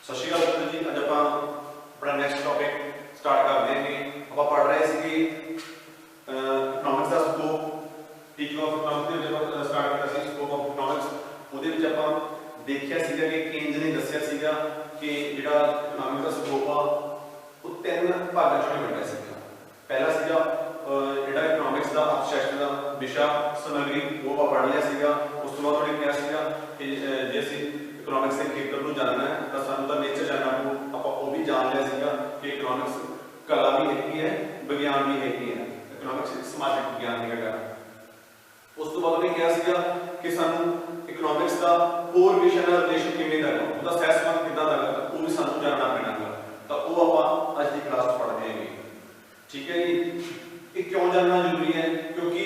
सत श्री अकाल जी। अज आप अपना नैक्सट टॉपिक स्टार्ट करते हैं। आप पढ़ रहे थे इकनॉमिक्स का scope, teaching of economics start किया स्कोप ऑफ इकनॉमिक्स। वो देखा कि केंज ने दसिया कि जो इकनॉमिक्स का स्कोप आ वो 3 भागों में बटा है। पहला जो इकनॉमिक्स का अर्थशास्त्र का विषय समग्री वो आप पढ़ लिया। उस तो बाद उन्होंने कहा कि जे असीं इकनॉमिक्स के खेत्र को जानना है तो सानू तो नेचर जानना पू। आप वो भी जान लिया कि इकनॉमिक्स कला भी हैगी है, विज्ञान भी हैगी है। इकनॉमिक्स समाजिक विज्ञान है। उस तो बाद उन्होंने कहा कि सानू इकनॉमिक्स का होर विषय का रिलेशन किवें दा है, उसका सह संबंध किदां दा है, वो भी सानू जानना पैना। तो वो आप अज की क्लास पढ़ते हैं। ठीक है जी। ये क्यों जानना जरूरी है? क्योंकि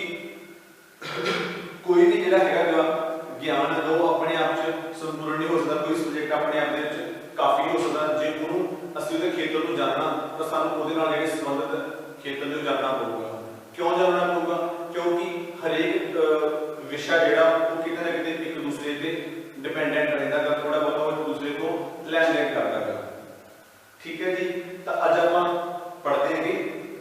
कोई भी जिहड़ा हैगा ज्ञान है वो अपने आप संपूर्ण नहीं हो सकता। कोई सब्जेक्ट अपने आप काफ़ी हो सकता जे उन्होंने असं वो खेत्र को जानना तो सूँ संबंधित खेत्र को जानना पड़ेगा। क्यों जानना पड़ेगा? क्योंकि हरेक विषय जोड़ा वो कितने ना कितने एक दूसरे से डिपेंडेंट रहता है, थोड़ा बहुत एक दूसरे को लैन देन करता है। ठीक है जी। तो अज आप पढ़ते हैं कि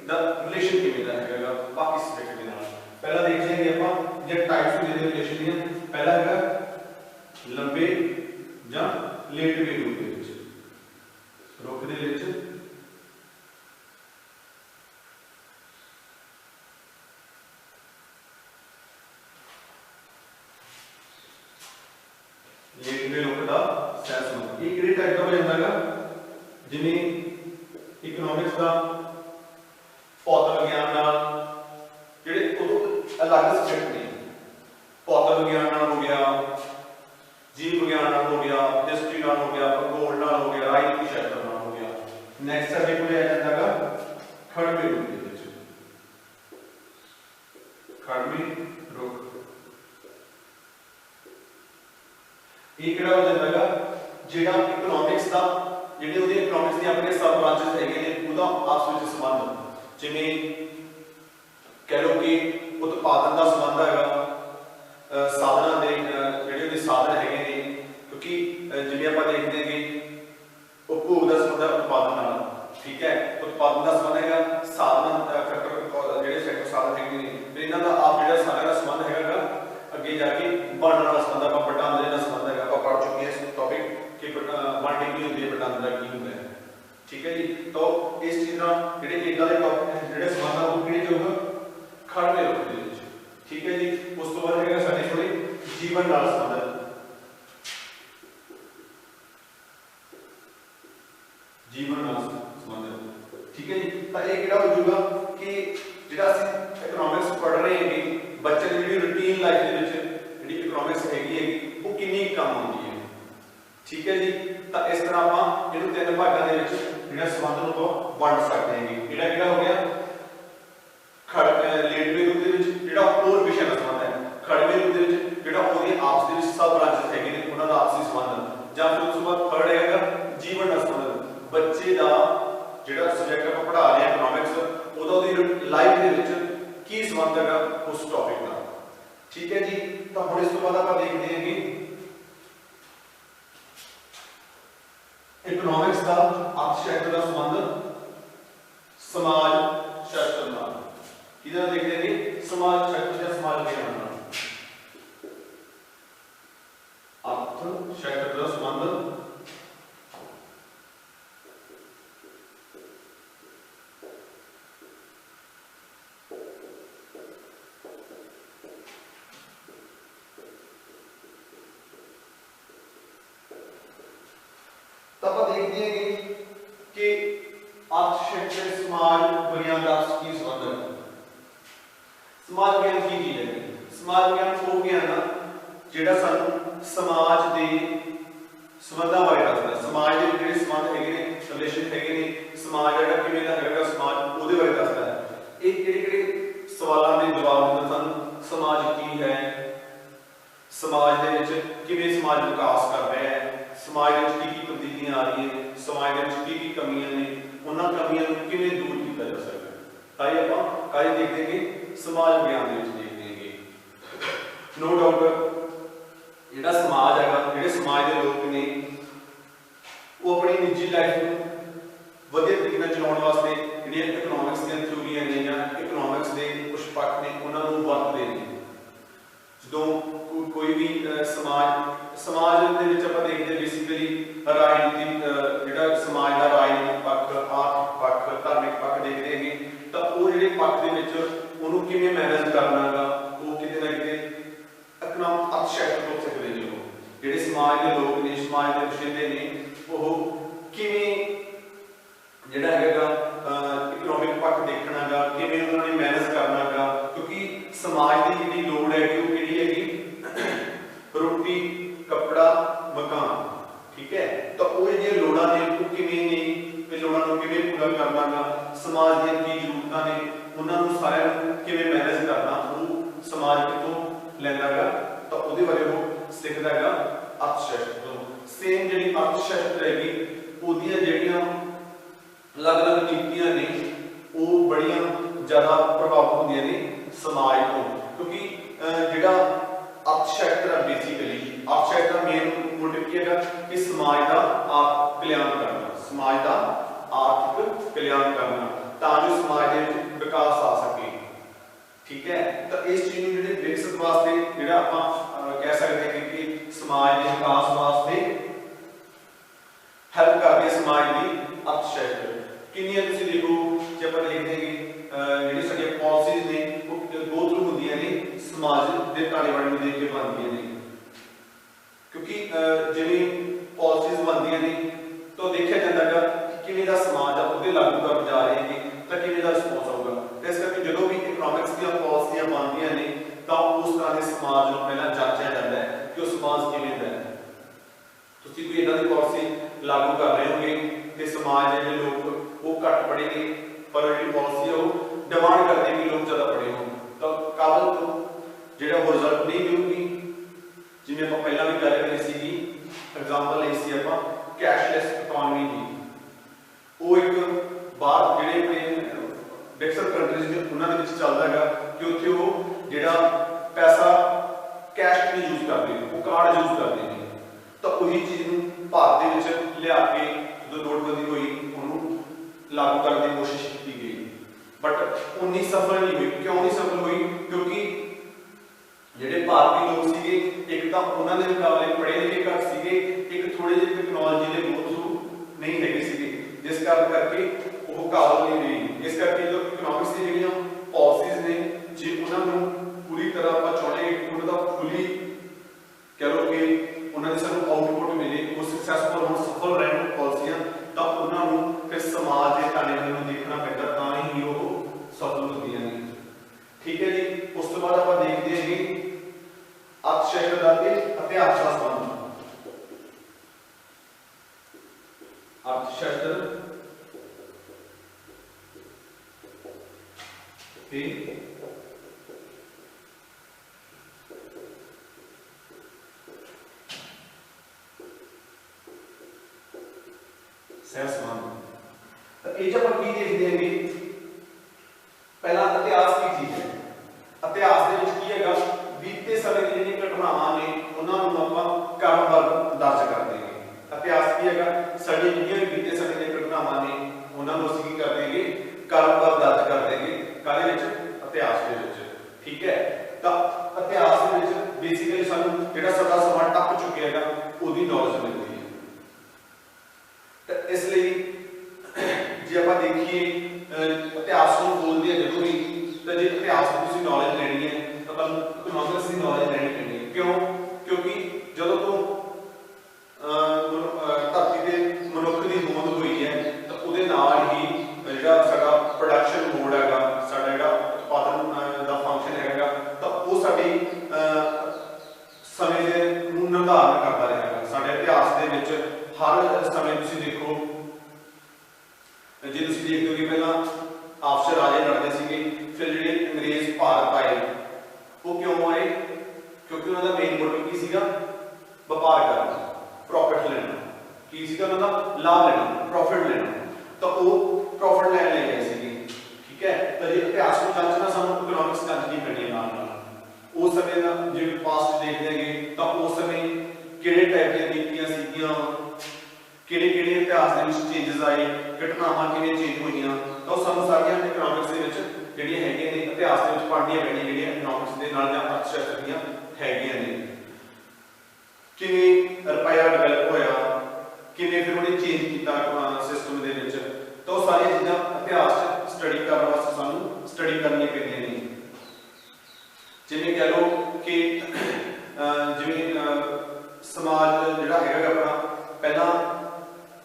द रिलेशन किवें दा हैगा बाकी सब्जेक्ट के नाल। पहला देखते हैं कि आप जो टाइप्स होंगे रिलेशन दी। पहला है लंबे या लेटवे रूप रुख दे विच लेटवे रुख का सह संबंध। ये किहड़ी टाइप का हो जाता है? जिवें इकनॉमिक्स का भौतिक विज्ञान नाल जिहड़े उदों अलग सब्जेक्ट ने। भौतिक विज्ञान नाल हो गया, जीव विज्ञान हो गया, हिस्ट्री हो गया, भूगोल हो गया, राजनीति शास्त्र हो गया। नैक्सट सब्जेक्ट को लिया जाता है खड़वे रुख। खड़वे रुख ये किहड़ा हो जाता है? जिहड़ा इकनॉमिक्स का जिहड़े उहदे इकनॉमिक्स दे अपने सब ब्रांचेस हैगे ने उहदा आपस विच संबंध, जिवें कह लो कि उत्पादन का संबंध है, साधना के जिहड़े साधन हैगे ने। क्योंकि जिवें आप देखते हैं कि उपभोग का संबंध है उत्पादन नाल। ठीक है। उत्पादन का संबंध है साधन फैक्टर जिहड़े सैक्टर साधन हैगे ने, फिर इन्हां दा आप जिहड़ा सारे का संबंध हैगा अगे जाके बनने का संबंध है, वटांदरे का संबंध है। आप पढ़ चुके हैं इस टॉपिक कि वंड की होंदी है, वटांदरा की होंदा है। ठीक है जी। तो इस चीज़ नाल जिहड़े इदां दे टॉपिक जिहड़े संबंध है वो किहड़े च होगा? खड़वे रुख दे विच। ठीक है जी। उस तो बाद हैगा साडे कोल जीवन नाल संबंध। जीवन नाल संबंध। ठीक है जी। तो यह किहड़ा हो जाऊगा कि जिहड़ा असीं इकनॉमिक्स पढ़ रहे हैं बच्चे की जिहड़ी रूटीन लाइफ दे विच जिहड़ी इकनॉमिक्स हैगी वो कितनी कम होंदी है। ठीक है जी। तो इस तरह आप इन्हूं 3 भागों के जिहड़ा संबंध को वंड सकते हैं। जिहड़ा किहड़ा हो गया लेटवे रूप दे विच जिहड़ा होर विषय का संबंध है, खड़वे रूप दे विच जिहड़ा ओहदी आपस दे विच सब ब्रांचेस हैगे ने उन्हां दा आपसी संबंध। जां फिर उस बाद थर्ड हैगा जीवन का संबंध। बच्चे का जिहड़ा सब्जेक्ट आप पढ़ा रहे हैं इकनॉमिक्स ओहदा ओहदी लाइफ दे विच की संबंध है उस टॉपिक का। ठीक है जी। तो हुण इस तो बाद आप देखते हैं कि इकनॉमिक्स का अर्थशास्त्र का संबंध समाज शास्त्र नाल। किधर देखते हैं कि समाज शास्त्र या समाज विज्ञान नाल अर्थशास्त्र का संबंध देखते हैं कि अर्थशास्त्र समाज विज्ञान का की संबंध है। समाज विज्ञान की चीज है? समाज विज्ञान वो ज्ञान है जिहड़ा सानू समाज के संबंधां बारे दसदा। समाज के जिहड़े संबंध हैगे ने, रिलेशन हैगे ने, समाज जिहड़ा किवें दा हैगा समाज उहदे बारे दसदा है। ये किहड़े सवालों के जवाब दिंदा सानू। समाज की है, समाज दे विच किवें समाज विकास कर रहा है, समाज में की तब्दीलियां आ रही हैं, समाज में की कमियां ने, उन्होंने कमियों को किवें दूर किया जा सकता है। ताई आप कई देखते हैं कि समाज विज्ञान देखते हैं। नो डाउट जिहड़ा समाज है, जिहड़े समाज के लोग ने वो अपनी समाज ਦੇ ਵਿੱਚ ਆਪਾਂ ਦੇਖਦੇ ਬੇਸਿਕਲੀ ਰਾਜਨੀਤੀ ਜਿਹੜਾ ਸਮਾਜ ਦਾ ਰਾਜਨੀਤਿਕ ਪੱਖ, ਆਰਥਿਕ ਪੱਖ, ਧਾਰਮਿਕ ਪੱਖ ਦੇਖਦੇ ਹੈਗੇ ਤਾਂ ਉਹ ਜਿਹੜੇ ਪੱਖ ਦੇ ਵਿੱਚ ਉਹਨੂੰ ਕਿਵੇਂ ਮੈਨੇਜ ਕਰਨਾ ਹੈਗਾ ਉਹ ਕਿਤੇ ਨਾ ਕਿਤੇ ਇਕਨੋਮਿਕ ਅਰਥਸ਼ਾਸਤਰ ਤੋਂ ਸਿੱਖਦੇ ਨੇ। ਉਹ ਜਿਹੜੇ ਸਮਾਜ ਦੇ ਲੋਕ ਨੇ, ਸਮਾਜ ਦੇ ਵਸਿੰਦੇ ਨੇ, ਉਹ ਕਿਵੇਂ ਜਿਹੜਾ ਹੈਗਾ ਇਕਨੋਮਿਕ ਪੱਖ ਦੇਖਣਾ ਹੈਗਾ, ਕਿਵੇਂ ਉਹਨਾਂ ਨੇ ਮੈਨੇਜ ਕਰਨਾ ਹੈਗਾ, ਕਿਉਂਕਿ ਸਮਾਜ ਦੀ ਜਿਹੜੀ ਲੋੜ ਹੈਗੀ ਉਹ ਕਿਹੜੀ ਹੈਗੀ, रोटी कपड़ा मकान, ठीक है। तो वो जो लोड़ा ने वो किवें ने ते लोड़ा नूं किवें पूरा करना गा, समाज दी की जरूरतां ने उन्हां नूं सारिआं नूं किवें मैनेज करना वो समाज कितों लैंदा गा, तो उहदे बारे वो सिੱਖਦਾ गा अर्थशास्त्र ਤੋਂ। सेम जिहड़ी अर्थशास्त्र हैगी ਉਹਦੀਆਂ ਜਿਹੜੀਆਂ ਅਲੱਗ-ਅਲੱਗ ਨੀਤੀਆਂ ਨੇ ਉਹ ਬੜੀਆਂ ਜ਼ਿਆਦਾ ਪ੍ਰਭਾਵਿਤ ਹੁੰਦੀਆਂ ਨੇ ਸਮਾਜ ਤੋਂ, ਕਿਉਂਕਿ ਜਿਹੜਾ अर्थशास्त्र बेसिकली अर्थशास्त्र का मेन मोटिव क्या है कि समाज का आर्थिक कल्याण करना, समाज का आर्थिक कल्याण करना ताकि समाज में विकास आ सके, ठीक है। तो इस चीज को जो विकसित वास्ते जो आप कह सकते हैं कि समाज के विकास वास्ते हेल्प करती है समाज की अर्थशास्त्र। किन्नियां तुसीं देखो जे आप देखते हैं कि साडी पॉलिसीज ने वो गो थ्रू होंदियां ने समाज के ताने बाने को देख के बनदियां ने, क्योंकि जिवें पॉलिसीज बनदियां ने तो देखा जाता है कि किवें दा समाज आ उहदे लागू कर जा रहे हैं तो किवें दा रिस्पॉन्स आऊगा। इस करके जो भी इकोनॉमिक्स दी पॉलिसीयां बनदियां ने तो उस तरह के समाज को पहला जांचा जाता है कि वो समाज किवें दा है। तुसीं कोई इदां दी पॉलिसी लागू कर रहे होगे तो समाज के लोग वो घट पढ़े ने पर जो पॉलिसी है वो डिमांड करते हैं कि लोग ज़्यादा पढ़े हो, तो काबल तो जो रिजल्ट नहीं देगी। जिवें आप पहला भी गल करी सी एग्जाम्पल ली सी आप कैशलैस इकोनॉमी की, वो एक बाहर जो विकसित कंट्रीज ने उन्होंने चलता है कि उत्थे वो जो पैसा कैश नहीं यूज करते, वो कार्ड यूज करते हैं। तो वही चीज़ भारत के लिया के जो नोटबंदी हुई उन्होंने लागू करने की कोशिश की गई, बट उन्नी सफल नहीं हुई। क्यों नहीं सफल हुई? क्योंकि ਜਿਹੜੇ ਭਾਰਤੀ ਲੋਕ ਸੀਗੇ ਇੱਕ ਤਾਂ ਉਹਨਾਂ ਦੇ ਮੁਕਾਬਲੇ ਪੜ੍ਹੇ ਲਿਖੇ ਘੱਟ ਸੀਗੇ, ਇੱਕ ਥੋੜੇ ਜਿਹੇ ਟੈਕਨੋਲੋਜੀ ਦੇ ਗੋਥਰੂ ਨਹੀਂ ਹੈਗੇ ਸੀਗੇ, ਜਿਸ ਕਾਰਨ ਕਰਕੇ ਉਹ ਕਾਬਲ ਨਹੀਂ ਰਹੀ। ਇਸ ਕਰਕੇ ਜੋ ਇਕਨੋਮਿਕਸ ਦੀ ਜਿਹੜੀਆਂ ਪਾਲਿਸੀਜ਼ ਨੇ ਜੇ ਉਹਨਾਂ ਨੂੰ ਪੂਰੀ ਤਰ੍ਹਾਂ ਆਪਾਂ ਚਾਹੁੰਦੇ ਕਿ ਉਹਨਾਂ ਦਾ ਫੁੱਲੀ ਕਹਿ ਲਓ ਕਿ ਉਹਨਾਂ ਦੇ ਸਾਨੂੰ ਆਊਟਪੁੱਟ ਮਿਲੇ, ਉਹ ਸਕਸੈਸਫੁਲ ਹੋਣ, ਸਫਲ ਰਹਿਣ ਪਾਲਿਸੀਆਂ, ਤਾਂ ਉਹਨਾਂ ਨੂੰ ਫਿਰ ਸਮਾਜ ਦੇ ਤਾਣੇ ਨੂੰ ਦੇਖਣਾ ਪੈਂਦਾ, ਤਾਂ ਹੀ ਉਹ ਸਫਲ ਹੁੰਦੀਆਂ ਨੇ। ठीक है जी। उस तो बाद आप देखते हैं कि अर्थशास्त्र का इतिहास का संबंध, अर्थशास्त्र के सह संबंध। तो ये जब आप देखते हैं पहला इतिहास की चीज है, इतिहास ਦੇ ਵਿੱਚ ਕੀ ਹੈਗਾ ਬੀਤੇ ਸਮੇਂ ਦੀ ਜਿਹੜੀਆਂ ਘਟਨਾਵਾਂ ਨੇ ਉਹਨਾਂ ਨੂੰ ਆਪਾਂ ਕ੍ਰਮਬੱਧ ਦਰਜ ਕਰਦੇ ਹਾਂ। ਇਤਿਹਾਸ ਕੀ ਹੈਗਾ ਸਾਡੀ ਜਿਹੜੀਆਂ ਵੀ ਬੀਤੇ ਸਮੇਂ ਦੀਆਂ ਘਟਨਾਵਾਂ ਨੇ ਉਹਨਾਂ ਨੂੰ ਅਸੀਂ ਕੀ ਕਰਦੇ ਹੈਗੇ ਕ੍ਰਮਬੱਧ ਦਰਜ ਕਰਦੇ ਹੈਗੇ ਕਾਹਦੇ ਵਿੱਚ ਇਤਿਹਾਸ ਦੇ ਵਿੱਚ, ਠੀਕ ਹੈ। ਤਾਂ ਇਤਿਹਾਸ ਦੇ ਵਿੱਚ ਬੇਸਿਕਲੀ ਸਾਨੂੰ ਜਿਹੜਾ ਸਾਡਾ ਸਮਾਂ ਟੱਪ ਚੁੱਕਿਆ ਹੈਗਾ ਉਹਦੀ ਨੌਲੇਜ ਮਿਲਦੀ ਹੈ। ਤਾਂ ਇਸ ਲਈ ਜੇ ਆਪਾਂ ਦੇਖੀਏ ਇਤਿਹਾਸ ਨੂੰ ਬੋਲਦੇ ਆ ਜਦੋਂ ਵੀ ਤਾਂ ਜੇ ਇਤਿਹਾਸ ਦੀ ਤੁਸੀਂ ਨੌਲੇਜ ਲੈਣੀ ਹੈ ਤਾਂ ਤੁਹਾਨੂੰ ਇਕਨੋਮਿਕਸ ਦੀ ਨੌਲੇਜ ਲੈਣੀ ਪੈਣੀ ਹੈ। ਕਿਉਂ? ਕਿਉਂਕਿ ਜਦੋਂ ਤੋਂ ਧਰਤੀ ਤੇ ਮਨੁੱਖ ਦੀ ਹੋਂਦ ਹੋਈ ਹੈ ਤਾਂ ਉਹਦੇ ਨਾਲ ਹੀ ਜਿਹੜਾ ਸਾਡਾ ਪ੍ਰੋਡਕਸ਼ਨ ਮੋਡ ਹੈਗਾ, ਸਾਡਾ ਜਿਹੜਾ ਉਤਪਾਦਨ ਦਾ ਫੰਕਸ਼ਨ ਹੈਗਾ ਤਾਂ ਉਹ ਸਾਡੀ ਸਮੇਂ ਦੇ ਨੂੰ ਨਿਰਧਾਰਨ ਕਰਦਾ ਰਹੇਗਾ। ਸਾਡੇ ਇਤਿਹਾਸ ਦੇ ਵਿੱਚ ਹਰ ਸਮੇਂ ਤੁਸੀਂ ਦੇਖੋ, ਜੇ ਤੁਸੀਂ ਦੇਖਦੇ ਹੋ ਕਿ ਪਹਿਲਾਂ ਆਪਸ ਰਾਜੇ ਲੜਦੇ ਸੀਗੇ, ਫਿਰ ਜਿਹੜੇ ਅੰਗਰੇਜ਼ ਭਾਰਤ ਆਏ ਉਹ ਕਿਉਂ ਆਏ? ਕਿਉਂਕਿ ਉਹਨਾਂ ਦਾ ਮੇਨ ਮੋਟਿਵ ਕੀ ਸੀਗਾ? ਵਪਾਰ ਕਰਨਾ, ਪ੍ਰੋਫਿਟ ਲੈਣਾ। ਕੀ ਸੀਗਾ ਉਹਨਾਂ ਦਾ? ਲਾਭ ਲੈਣਾ, ਪ੍ਰੋਫਿਟ ਲੈਣਾ। ਤਾਂ ਉਹ ਪ੍ਰੋਫਿਟ ਲੈਣ ਲਈ ਆਏ ਸੀਗੇ, ਠੀਕ ਹੈ। ਤਾਂ ਜੇ ਇਤਿਹਾਸ ਨੂੰ ਜਾਣਨਾ ਸਾਨੂੰ ਇਕਨੋਮਿਕਸ ਜਾਣਨੀ ਪੈਣੀ ਹੈ ਨਾਲ ਨਾਲ। ਉਸ ਸਮੇਂ ਦਾ ਜੇ ਪਾਸਟ ਦੇਖਦੇ ਹੈਗੇ ਤਾਂ ਉਸ ਸਮੇਂ ਕਿਹੜੇ ਟਾਈਪ ਦੀਆਂ ਨੀਤੀਆਂ ਸੀਗੀਆਂ, ਕਿਹੜੇ ਇਤਿਹਾਸ ਦੇ ਵਿੱਚ ਚੇਂਜਸ ਆਏ, ਘਟਨਾਵਾਂ ਕਿਵੇਂ ਚੇਂਜ ਹੋਈਆਂ, ਤਾਂ ਸਾਨੂੰ ਸਾਰੀਆਂ ਇਕਨੋਮਿਕਸ ਦੇ ਵਿੱਚ ਜਿਹੜੀਆਂ ਹੈਗੀਆਂ ਨੇ ਇਤਿਹਾਸ ਦੇ ਵਿੱਚ ਪੜ੍ਹਨੀਆਂ ਪੈਣੀਆਂ, ਜਿਹੜੀਆਂ ਇਕਨੋਮਿਕਸ ਦੇ ਨਾਲ ਜਾਂ ਅਰਥਸ਼ਾਸਤਰ ਦੀਆਂ ਹੈਗੀਆਂ ਨੇ। किवें रुपया डिवेलप होया, किवें फिर उन्हें चेंज किया सिस्टम दे विच। तो सारी चीज़ां इतिहास स्टडी करने वास्ते सानू स्टडी करनी पैंदियां ने। जिवें कह लो कि जिवें समाज जिहड़ा हैगा अपना पहला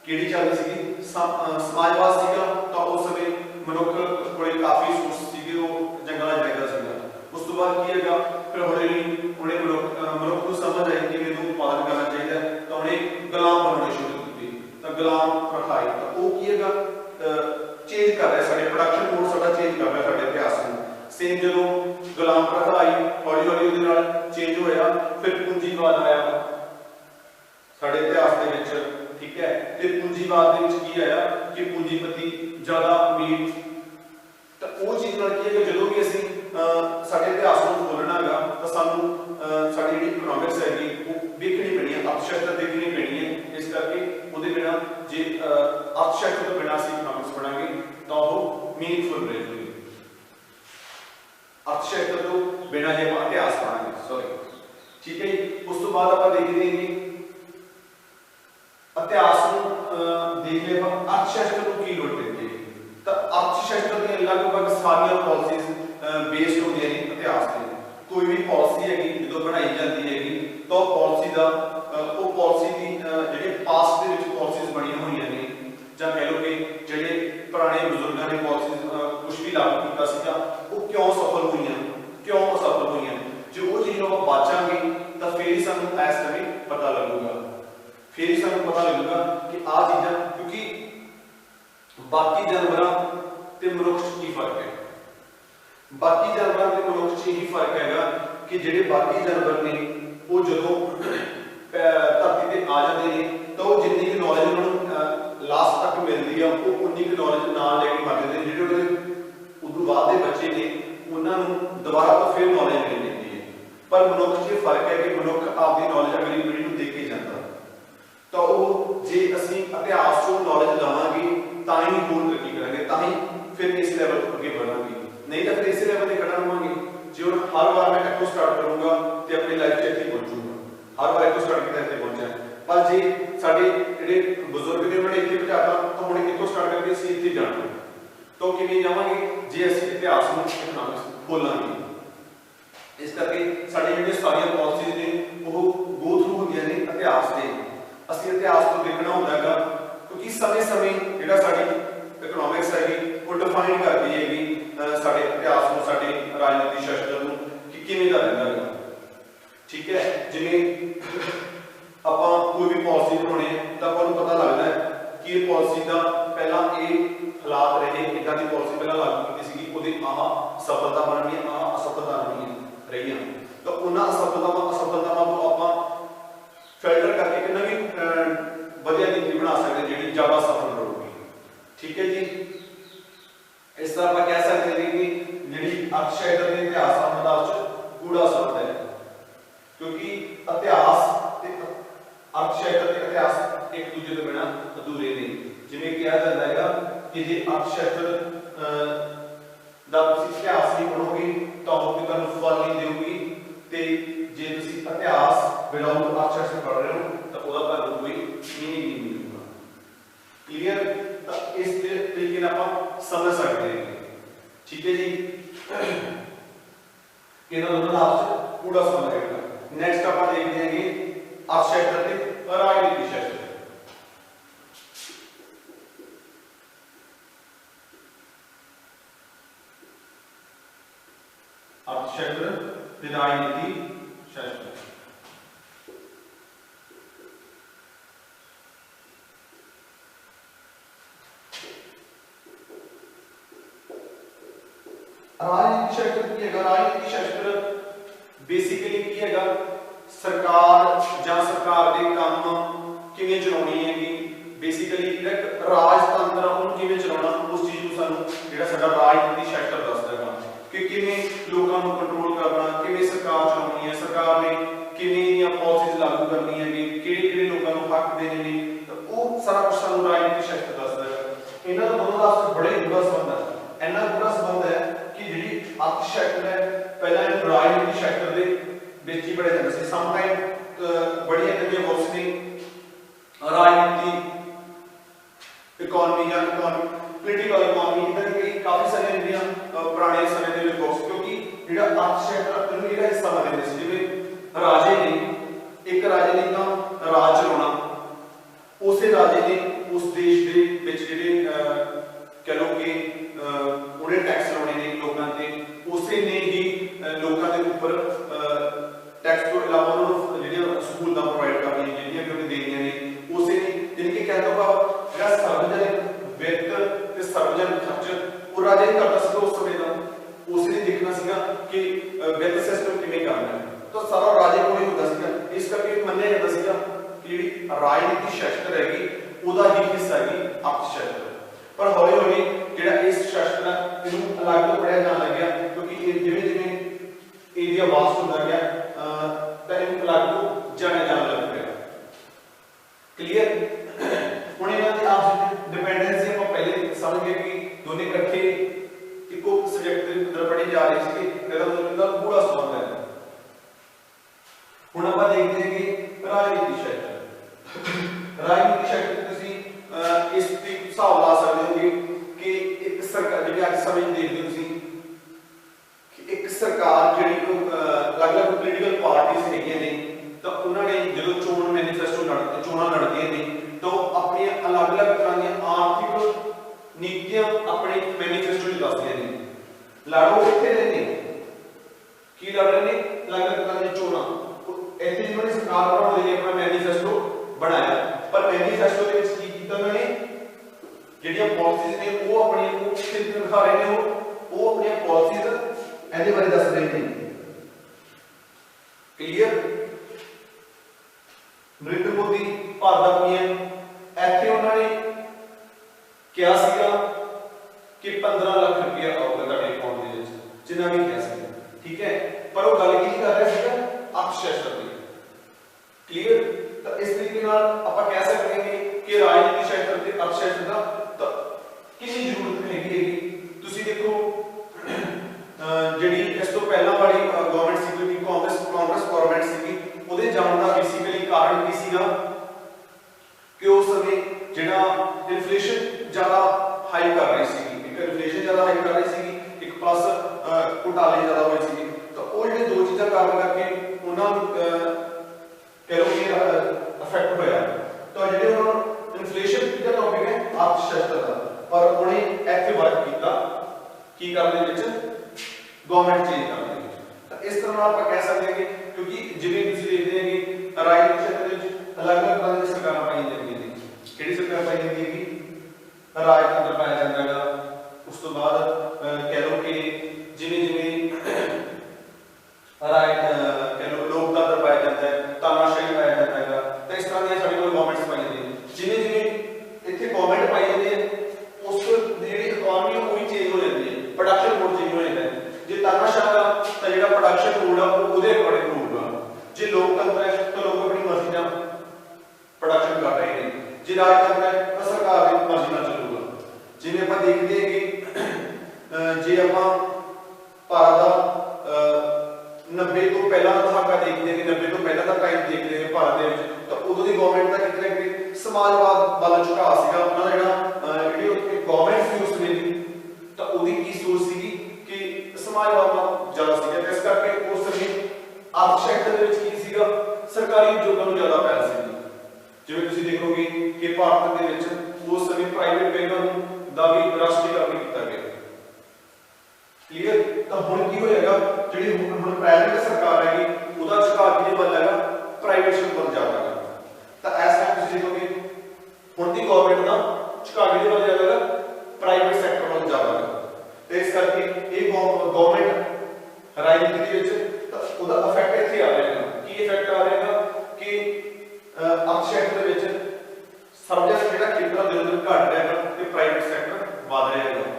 किहड़ी चलदी सीगी समाजवाद सीगा। तो उस समय मनुख कोले काफ़ी सोर्स सीगे, वो जंगलां च रहिंदा सीगा। उस तो बाद की हैगा फिर हौली उन्हें मनुख को समझ आई कि मैनूं उत्पादन करना चाहिए, तो उन्हें गुलाम बनाने शुरू कीते। तो गुलाम प्रथा आई, तो वो की हैगा चेंज कर रहा है, प्रोडक्शन मोड साडा चेंज कर रहा है इतिहास में। सेम जो गुलाम प्रथा आई हौली हौली उहदे नाल चेंज होया, फिर पूंजीवाद आया साडे इतिहास दे विच, ठीक है। ते पूंजीवाद दे विच की आया कि पूंजीपति ज़्यादा अमीर, तो वो चीज़ नाल की है कि जो भी असीं साडे इतिहास नूं बोलना हैगा तो सानूं साडी जिहड़ी इकोनॉमिक्स हैगी वो देखनी पैनी है, अर्थशास्त्र देखनी पैनी है। इस करके उहदे बिना जे अर्थशास्त्र तो बिना असीं इकोनॉमिक्स पढ़ांगे तो वो मीनिंगफुल रहेगी। अर्थशास्त्र तो बिना जे इतिहास पढ़ांगे, सॉरी, ठीक है। उस तो बाद आप देखते हैं कि इतिहास देख ले अर्थशास्त्र को की लोड़ पैंदी है। तो अर्थशास्त्र दी लगभग सारियां पॉलिसीज बेस्ड होंदियां ने इतिहास ते। कोई भी पॉलिसी हैगी जो बनाई जाती हैगी तो पॉलिसी दा वो पॉलिसी दी जिहड़ी पास्ट दे विच पॉलिसीज बणियां होईयां ने, जां कह लो कि जिहड़े पुराने बुजुर्गां ने पॉलिसीज कुछ भी लागू कीता सीगा वो क्यों सफल होईयां, क्यों असफल होईयां। जो वो चीज़ आप बाचांगे तो फिर ही सानूं इस समय पता लगूगा, फिर ही सानूं पता लगेगा कि आ चीज़ां, क्योंकि बाकी जानवरों ते मनुख च की फर्क है। बाकी जानवरों ते मनुख च यही फर्क हैगा कि जिहड़े बाकी जानवर ने वो जदों धरती ते आ जाते हैं तो जिन्नी की नॉलेज उन्होंने लास्ट तक मिलती है वो उन्नी की नॉलेज नाल लेके मर जाते हैं। जिहड़े उदों बाद दे बच्चे ने उन्होंने दोबारा तो फिर नॉलेज मिल जाती है। पर मनुख च फर्क है कि मनुख आपकी नॉलेज अगली पीढ़ी को दे के जाता, तो वो जे असीं इतिहास चों नॉलेज लवांगे तां ही होर तरक्की करांगे, तां ही फिर इस लैवल पर अगे बढ़ांगे। नहीं तो फिर इस लैवल पर खड़ा रहांगे। जे हुण हर बार मैं इत्थों स्टार्ट करूंगा तो अपनी लाइफ च इत्थे पहुंचूंगा, हर बार इत्थों स्टार्ट कीता इत्थे पहुंचा। पर जे साडे जिहड़े बुजुर्ग ने उन्होंने इत्थे पहुंचाता तो हुण इत्थों स्टार्ट करके असीं इत्थे जाना, तो किवें जावांगे जे असीं इतिहास नूं इकोनॉमिक्स खोलांगे। इस करके साडी जिहड़ियां सारियां पॉलिसीज ने वो गो थ्रू होंदियां ने इतिहास दे। असीं इतिहास को देखना होंदा है क्योंकि समय समय जिहड़ा साडी इकोनॉमिक्स हैगी वो डिफाइन करदी हैगी साडे इतिहास नूं, साडे राजनीति शास्त्र नूं कि किवें दा रहिंदा है, ठीक है। जिवें आपां कोई भी पॉलिसी बनाउणे तां आपां नूं पता लगदा है कि इह पॉलिसी दा पहला ये हालात रहे, इदां दी पॉलिसी पहला लागू कीती सीगी, उहदी आह सफलता बननी है, आह असफलता बननी रही। तो उन्हां असफलतावां तो आपां फिल्टर करके एक नवीं वधिया नीति बना सकते जिहड़ी ज़्यादा सफल होगी, ठीक है जी। इस तरह आप कह सकते हैं कि जिहड़ी अर्थशास्त्र के इतिहास नाल कूड़ा संबंध है, क्योंकि इतिहास ते अर्थशास्त्र ते इतिहास एक दूजे के बिना अधूरे ने। जिवें कहा जाता है कि जे अर्थशास्त्र दा तुसीं इतिहास नहीं पढ़ोगे तो वो तुहानूं फल नहीं देगी, ते जे तुसीं इतिहास विदाउट अर्थशास्त्र पढ़ रहे हो तो वह तुहानूं कोई मीनिंग नहीं मिलेगा। क्लियर? तो इस तरीके से आप समझ सकते हैं, ठीक है जी। इन्होंने दोनों आपस कूड़ा संबंध रहेगा। नेक्स्ट आप देखते हैं कि अर्थशास्त्र ते राजनीति शास्त्र। अर्थशास्त्र ते राजनीति शास्त्र। राजनीति शास्त्र की है, राजनीति शास्त्र बेसिकली की है सरकार जां सरकार दे काम किवें चलाउणी हैगी, बेसिकली एक राजतंत्र उहनूं किवें चलाउणा उस चीज़ नूं सानूं जिहड़ा साडा राजनीति शास्त्र दसदा है कि किवें लोकां नूं कंट्रोल करना, किवें सरकार चलाउणी है, सरकार ने किवें पॉलिसीज लागू करनी हैगी, किहड़े-किहड़े लोकां नूं हक देने ने, तो वो सारा कुछ सानूं राजनीति शास्त्र दसदा है। इन्हां दोनों दा बड़े गूढ़ा संबंध है। इन्ना गूढ़ा संबंध है कि जिहड़ी अर्थशास्त्र है पहला राजनीति शास्त्र दे विच ही पढ़िया जांदा सी। सम टाइम बड़ियां ਰਾਜ ਚਲਾਉਣਾ, ਉਸੇ ਰਾਜੇ ਨੇ ਉਸ ਦੇਸ਼ ਦੇ ਵਿੱਚ ਜਿਹੜੇ कह लो कि उन्हें टैक्स लाने ने लोगों ते, उसे ने ही लोगों के ऊपर टैक्स तो इलावा उन्होंने सहूलतां प्रोवाइड करनी जिहड़ियां भी उन्हें देनियां ने, उसे यानी कि कहने का भाव जिहड़ा सार्वजनिक वित्त ते सार्वजनिक खर्च वो राजा ही करता सीगा उस समय का, उसे ने देखना सीगा कि वित्त सिस्टम किवें करना है, तो सारा राजे कोल ही हुंदा सीगा। इस करके मन्निया जांदा सीगा कि जिहड़ी राजनीति शास्त्र हैगी उहदा ही हिस्सा हैगी अर्थशास्त्र। पर हौली हौली जिहड़ा इस शास्त्र है इहनूं अलग तो पढ़िया जाण लग्या, क्योंकि जिवें जिवें एरिया वास्ट होंदा गया तां इहनूं अलग तो जाणिया जाण लग पिया। क्लीयर? हुण इन्हां दी आपस विच डिपेंडेंसी आपां पहले समझ गए कि दोने इकट्ठे इक्को सब्जैक्ट दे अंदर पढ़ी जा रही सी, इहदा मतलब इहदा पूरा संबंध है। हुण आपां देखदे हां कि राजनीति शास्त्र, राजनीति शास्त्र तुसीं इस हिसाब ला सकते हो कि एक सरकार जिहड़ी अज समय देखते हो तुसीं कि एक सरकार जिहड़ी अलग-अलग पोलीटिकल पार्टीज हैगियां ने, तो उन्होंने जो चोण मैनीफेस्टो चोणां लड़दियां ने तो अपनी अलग-अलग तरह दी आर्थिक नीतियां अपने मैनीफेस्टो च दसदियां ने। लड़ो कित्थे रहे ने, की लड़ रहे ने, अलग-अलग तरह दी चोणां इत्थे जिन्होंने सरकार बनाउण लई अपना मैनीफेस्टो बनाया, पर मैनीफेस्टो दे विच उन्होंने जिहड़ियां पॉलिसीज ने वो अपनी स्थिति दिखा रहे हैं, वो अपनी पॉलिसीज इहदे बारे दस रहे हैं। क्लियर? नरेंद्र मोदी भारत दा पीएम, इत्थे उन्होंने क्या सीगा कि 15 लाख रुपया आउगा तुहाडे अकाउंट दे विच, जिन्ना भी किया सीगा, ठीक है, पर वो गल की कर रहा सीगा अर्थशास्त्र दी। क्लियर? तो इस तरीके नाल आपां कह सकते हैं कि राजनीति शास्त्र ते अर्थशास्त्र दा तो किसी जरूरत हैगी हैगी। तुसीं देखो जिहड़ी इस तो पहला वाली गवर्नमेंट सी कि कांग्रेस गवर्नमेंट सी, उहदे जाण दा बेसिकली कारण की सीगा कि उस समय जिहड़ा इन्फ्लेशन ज़्यादा हाई कर रही सी, एक इन्फ्लेशन ज़्यादा हाई कर रही सी, एक प्लस घोटाले ज़्यादा होए सी, तो वो जिहड़े दो चीज़ां कारण करके उन्हां कह लो कि अफेक्ट होया। तो जिहड़े उन्होंने इन्फ्लेशन का टॉपिक है अर्थशास्त्र का, पर उन्हें इत्थे वर्क किया की करने विच गवर्नमेंट चेंज करने विच। तो इस तरह आप कह सकते हैं कि क्योंकि जिवें तुसीं देखदे हैं कि राजनीति क्षेत्र विच अलग-अलग तरह दी सरकारां पाई जांदियां ने, किहड़ी सरकार पाई जांदी है कि राजतंत्र पाया जांदा है, उस तो बाद कह लो कि जिवें-जिवें कह लो लोकतंत्र पाया जाता है, तानाशाही पाया जाता है, तो इस तरह दी साडी कोल गवर्नमेंट्स पाई जांदी है। जिवें-जिवें इत्थे गवर्नमेंट पाई जाती है उस जिहड़ी इकोनॉमी है वो भी चेंज हो जाती है, प्रोडक्शन मोड चेंज हो जाता है। जे तानाशाह है तो जिहड़ा प्रोडक्शन मोड है वो उहदे अकॉर्डिंग होगा, जे लोकतंत्र है तो लोग अपनी मर्जी नाल प्रोडक्शन कर रहे हैं, जे राजतंत्र है तो सरकार दी मर्जी नाल चलूगा। जिवें आपां देखदे हैं कि जे आपां भारत दा 90 तो पहला दहाका देखते हैं कि 90 तो पहला का टाइम देखते हैं भारत दे विच, तो उदों दी गवर्नमेंट दा कितने कि समाजवाद वाल झुकाव सीगा, उन्हां दा जिहड़ा गवर्नमेंट सी उस वे दी, तो उहदी की सोच सीगी कि समाजवाद नाल ज़्यादा सीगा, इस करके उस समय अर्थशास्त्र दे विच की सीगा सरकारी उद्योगां नूं ज़्यादा पहल सीगी। जिवें तुसीं देखोगे कि भारत दे विच उस समय प्राइवेट बैंकां दा भी राष्ट्रीयकरण कीता गया। क्लियर? तो हुण की होएगा जिहड़ी हुण प्राइवेट सरकार हैगी उहदा झुकाव किहदे वल हैगा, प्राइवेट सेक्टर वल जाएगा। तो इस टाइम तुसीं देखोगे हुण दी गवर्नमेंट दा झुकाव किहदे वल जाएगा, प्राइवेट सेक्टर वल जाएगा। तो इस करके ये गवर्नमेंट राजनीति दे विच तो उहदा इफेक्ट इत्थे आ रहेगा। की इफेक्ट आ रहेगा कि अर्थशास्त्र दे विच सार्वजनिक जिहड़ा खेतर दिन-दिन घट रहा है ते प्राइवेट सेक्टर वध रहा है।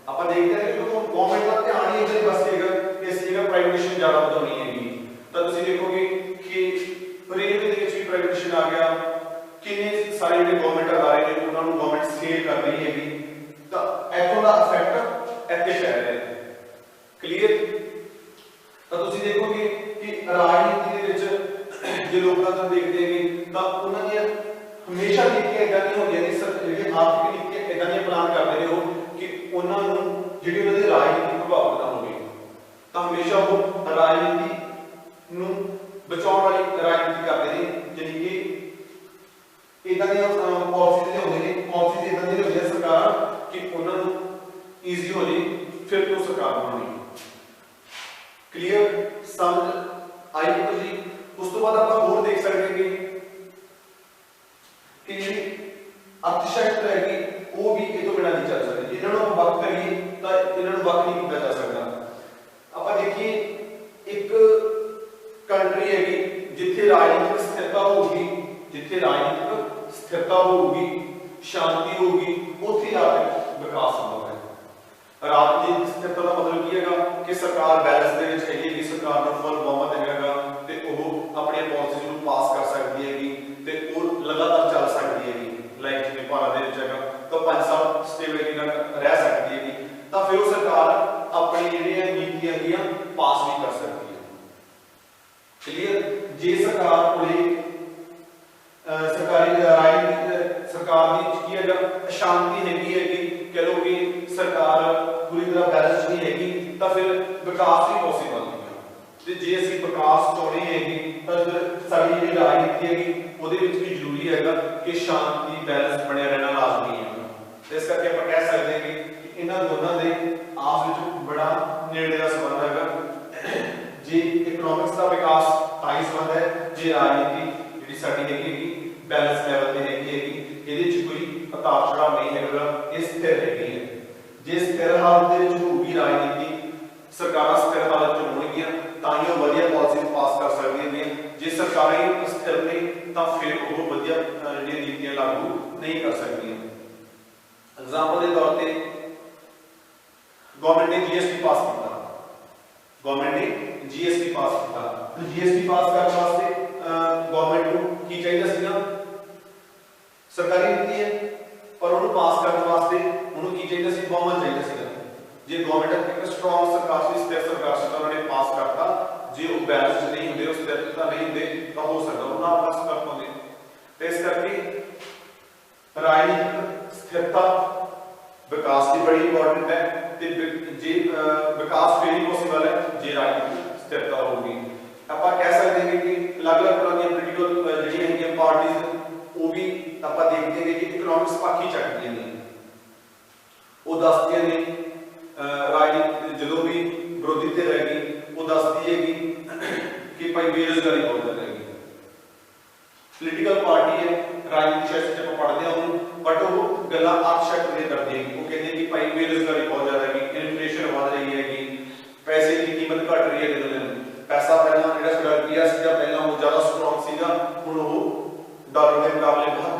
ਆਪਾਂ ਦੇਖਦੇ ਹਾਂ ਕਿ ਗਵਰਨਮੈਂਟ ਦਾ ਧਿਆਨ ਹੀ ਇਹਦੇ ਪਾਸੇ ਹੈਗਾ ਕਿ ਅਸੀਂ ਜਿਹੜਾ ਪ੍ਰਾਈਵੇਟਾਈਜੇਸ਼ਨ ਜ਼ਿਆਦਾ ਵਧਾਉਣੀ ਹੈਗੀ, ਤਾਂ ਤੁਸੀਂ ਦੇਖੋਗੇ ਕਿ ਰੇਲਵੇ ਦੇ ਵਿੱਚ ਵੀ ਪ੍ਰਾਈਵੇਟਾਈਜੇਸ਼ਨ ਆ ਗਿਆ, ਕਿੰਨੇ ਸਾਰੇ ਜਿਹੜੇ ਗਵਰਨਮੈਂਟ ਅਦਾਰੇ ਨੇ ਉਹਨਾਂ ਨੂੰ ਗਵਰਨਮੈਂਟ ਸੇਲ ਕਰ ਰਹੀ ਹੈਗੀ, ਤਾਂ ਇੱਥੋਂ ਦਾ ਇਫੈਕਟ ਇੱਥੇ ਪੈ ਰਿਹਾ ਹੈ। ਕਲੀਅਰ? ਤਾਂ ਤੁਸੀਂ ਦੇਖੋਗੇ ਕਿ ਰਾਜਨੀਤੀ ਦੇ ਵਿੱਚ ਜੇ ਲੋਕਾਂ ਨੂੰ ਦੇਖਦੇ ਹੈਗੇ ਤਾਂ ਉਹਨਾਂ ਦੀਆਂ ਹਮੇਸ਼ਾ ਨੀਤੀਆਂ ਇਦਾਂ ਦੀਆਂ ਹੁੰਦੀਆਂ ਨੇ, ਜਿਹੜੇ ਆਰਥਿਕ ਨੀਤੀਆਂ ਇਦਾਂ ਦੀਆਂ ਪਲਾਨ ਕਰਦੇ ਨੇ ਉਹ कि उन्होंने जिहड़ी उन्हां दी राजनीति प्रभावित ना होवे, तो हमेशा वो राजनीति नूं बचाउण वाली राजनीति करते हैं, यानी कि ਅਰਥਸ਼ਾਸਤਰ ਹੈਗੀ ਉਹ ਵੀ ਇਹ ਤੋਂ ਬਿਨਾਂ ਨਹੀਂ ਚੱਲ ਸਕਦੀ। ਇਹਨਾਂ ਨੂੰ ਵੱਖ ਕਰੀਏ ਤਾਂ ਇਹਨਾਂ ਨੂੰ ਵੱਖ ਨਹੀਂ ਕੀਤਾ ਜਾ ਸਕਦਾ। ਆਪਾਂ ਦੇਖੀਏ ਇੱਕ ਕੰਟਰੀ ਹੈਗੀ ਜਿੱਥੇ ਰਾਜਨੀਤਿਕ ਸਥਿਰਤਾ ਹੋਊਗੀ, ਜਿੱਥੇ ਰਾਜਨੀਤਿਕ ਸਥਿਰਤਾ ਹੋਊਗੀ, ਸ਼ਾਂਤੀ ਹੋਊਗੀ, ਉੱਥੇ ਆਰਥਿਕ ਵਿਕਾਸ ਸੰਭਵ ਹੈ। ਰਾਜਨੀਤਿਕ ਸਥਿਰਤਾ ਦਾ ਮਤਲਬ ਕੀ ਹੈਗਾ ਕਿ ਸਰਕਾਰ ਬੈਲੈਂਸ ਦੇ ਵਿੱਚ ਹੈਗੀ, ਸਰਕਾਰ ਨੂੰ ਫੁੱਲ ਬਹੁਮਤ ਹੈਗਾ ਤੇ ਉਹ ਆਪਣੀਆਂ ਪਾਲਿਸੀਜ਼ ਨੂੰ ਪਾਸ ਕਰ ਸਕਦੀ ਹੈਗੀ ਤੇ ਉਹ ਲਗਾਤਾਰ ਚੱਲ ਸਕਦੀ ਹੈਗੀ। ਲਾਈਕ ਜਿਵੇਂ ਭਾਰਤ ਦੇ ਵਿੱਚ ਹੈਗਾ ਤਾਂ 5 ਸਾਲ ਸਟੇਬਿਲਿਟੀ ਨਾਲ ਰਹਿ ਸਕਦੀ ਹੈਗੀ, ਤਾਂ ਫਿਰ ਉਹ ਸਰਕਾਰ ਆਪਣੀ ਜਿਹੜੀਆਂ ਨੀਤੀਆਂ ਹੈਗੀਆਂ ਪਾਸ ਵੀ ਕਰ ਸਕਦੀ ਹੈ। ਕਲੀਅਰ? ਜੇ ਸਰਕਾਰ ਕੋਲੇ ਸਰਕਾਰੀ ਰਾਜਨੀਤਿਕ ਸਰਕਾਰ ਦੀ ਕੀ ਹੈਗਾ ਅਸ਼ਾਂਤੀ ਹੈਗੀ ਹੈਗੀ, ਕਹ ਲਓ ਕਿ ਸਰਕਾਰ ਪੂਰੀ ਤਰ੍ਹਾਂ ਬੈਲੈਂਸ ਨਹੀਂ ਹੈਗੀ, ਤਾਂ ਫਿਰ ਵਿਕਾਸ ਵੀ ਪੋਸੀਬਲ ਨਹੀਂ ਹੈ। ਤੇ ਜੇ ਅਸੀਂ ਵਿਕਾਸ ਚਾਹੁੰਦੇ ਹੈਗੇ ਤਾਂ ਫਿਰ ਸਾਡੀ ਜਿਹੜੀ ਰਾਜਨੀਤੀ ਹੈਗੀ ਉਹਦੇ ਵਿੱਚ ਵੀ ਜ਼ਰੂਰੀ ਹੈਗਾ ਕਿ ਸ਼ਾਂਤੀ ਬੈਲੈਂਸ ਬਣਿਆ ਰਹਿਣਾ ਲਾਜ਼ਮੀ ਹੈ। ਤੇ ਇਸ ਕਰਕੇ ਆਪਾਂ ਕਹਿ ਸਕਦੇ ਹਾਂ ਕਿ ਇਹਨਾਂ ਦੋਨਾਂ ਦੇ ਆਪਸ ਵਿੱਚ ਬੜਾ ਨੇੜੇ ਦਾ ਸੰਬੰਧ ਹੈਗਾ। ਜੇ ਇਕਨੋਮਿਕਸ ਦਾ ਵਿਕਾਸ ਤਾਂ ਹੀ ਸੰਬੰਧ ਹੈ ਜੇ ਰਾਜਨੀਤੀ ਜਿਹੜੀ ਸਾਡੀ ਹੈਗੀ ਬੈਲੈਂਸ ਲੈਵਲ ਤੇ ਹੈਗੀ, ਇਹਦੇ ਵਿੱਚ ਕੋਈ ਉਤਾਰ ਚੜਾਅ ਨਹੀਂ ਹੈਗਾ, ਇਹ ਸਥਿਰ ਹੈਗੀ ਹੈ। ਜੇ ਸਥਿਰ ਹਾਲਤ ਦੇ ਵਿੱਚ ਹੋਊਗੀ ਰਾਜਨੀਤੀ, ਸਰਕਾਰਾਂ ਸਥਿਰ ਹਾਲਤ ਚ ਹੋਣਗੀਆਂ ਤਾਂ ਹੀ ਉਹ ਵਧੀਆ ਪਾਲਿਸੀ ਪਾਸ ਕਰ ਸਕਦੀਆਂ ਨੇ। ਜੇ ਸਰਕਾਰਾਂ ਹੀ ਸਥਿਰ ਨਹੀਂ ਤਾਂ ਫਿਰ ਉਹ ਵਧੀਆ ਜਿਹੜੀਆਂ ਨੀਤੀਆਂ ਲਾਗੂ ਨਹੀਂ ਕਰ ਸਕਦੀਆਂ। ਐਗਜ਼ਾਮਪਲ ਦੇ ਤੌਰ ਤੇ ਗਵਰਨਮੈਂਟ ਨੇ GST ਪਾਸ ਕੀਤਾ, ਗਵਰਨਮੈਂਟ ਨੇ GST ਪਾਸ ਕੀਤਾ, ਤੇ GST ਪਾਸ ਕਰਨ ਵਾਸਤੇ ਗਵਰਨਮੈਂਟ ਨੂੰ ਕੀ ਚਾਹੀਦਾ ਸੀਗਾ? ਸਰਕਾਰੀ ਨੀਤੀ ਹੈ, ਪਰ ਉਹਨੂੰ ਪਾਸ ਕਰਨ ਵਾਸਤੇ ਉਹਨੂੰ ਕੀ ਚਾਹੀਦਾ ਸੀ? ਬਹੁਮਤ ਚਾਹੀਦਾ ਸੀਗਾ। ਜੇ ਗਵਰਨਮੈਂਟ ਇੱਕ ਸਟਰੋਂਗ ਸਰਕਾਰ ਸੀ, ਸਥਿਰ ਸਰਕਾਰ ਸੀ, ਤਾਂ ਉਹਨਾਂ ਨੇ ਪਾਸ ਕਰਤਾ। ਜੇ ਉਹ ਬੈਲੈਂਸ ਨਹੀਂ ਹੁੰਦੇ, ਉਸ ਸਥਿਰਤਾ ਨਹੀਂ ਹੁੰਦੇ, ਤਾਂ ਹੋ ਸਕਦਾ ਉਹਨਾਂ ਪਾਸ ਕਰ ਪਾਉਂਦੇ। ਤੇ ਇਸ ਕਰਕੇ ਰਾਜਨੀਤਿਕ ਸਥਿਰਤਾ ਵਿਕਾਸ ਦੀ ਬੜੀ ਇੰਪੋਰਟੈਂਟ ਹੈ ਤੇ ਜੇ ਵਿਕਾਸ ਫਿਰ ਹੀ ਪੋਸੀਬਲ ਹੈ ਜੇ ਰਾਜਨੀਤਿਕ ਸਥਿਰਤਾ ਹੋਊਗੀ। ਆਪਾਂ ਕਹਿ ਸਕਦੇ ਹਾਂ ਕਿ ਅਲੱਗ-ਅਲੱਗ ਤਰ੍ਹਾਂ ਦੀਆਂ ਪੋਲੀਟੀਕਲ ਜਿਹੜੀਆਂ ਹੈਗੀਆਂ ਪਾਰਟੀਆਂ ਉਹ ਵੀ ਆਪਾਂ ਦੇਖਦੇ ਹਾਂ ਕਿ ਇਕਨੋਮਿਕਸ ਪੱਖ ਹੀ ਚੱਕਦੀਆਂ ਨੇ। ਉਹ ਦੱਸਦੀਆਂ ਨੇ ਰਾਜਨੀਤੀ ਜਦੋਂ ਵੀ ਵਿਰੋਧੀ ਧਿਰ ਹੈਗੀ ਉਹ ਦੱਸਦੀ ਹੈਗੀ ਕਿ ਭਾਈ ਬੇਰੁਜ਼ਗਾਰੀ ਬਹੁਤ ਜ਼ਿਆਦਾ ਹੈਗੀ। ਪੋਲੀਟੀਕਲ ਪਾਰਟੀ ਹੈ, ਰਾਜਨੀਤੀ ਸ਼ਾਸਤਰ ਚ ਆਪਾਂ ਪੜ੍ਹਦੇ ਹਾਂ ਉਹਨੂੰ, ਬਟ ਉਹ ਗੱਲਾਂ ਅਰਥਸ਼ਾਸਤਰ ਦੀਆਂ ਕਰਦੀ ਹੈਗੀ। ਉਹ ਕਹਿੰਦੇ ਕਿ ਭਾਈ ਬੇਰੁਜ਼ਗਾਰੀ ਬਹੁਤ ਜ਼ਿਆਦਾ ਹੈਗੀ, ਇਨਫਲੇਸ਼ਨ ਵੱਧ ਰਹੀ ਹੈਗੀ, ਪੈਸੇ ਦੀ ਕੀਮਤ ਘਟ ਰਹੀ ਹੈ ਦਿਨੋਂ ਦਿਨ। ਪੈਸਾ ਪਹਿਲਾਂ ਜਿਹੜਾ ਸਾਡਾ ਰੁਪਈਆ ਸੀਗਾ ਪਹਿਲਾਂ ਉਹ ਜ਼ਿਆਦਾ ਸਟਰੋਂਗ ਸੀਗਾ, ਹੁਣ ਉਹ ਡਾਲਰ ਦੇ ਮੁਕਾਬਲੇ ਬਹੁਤ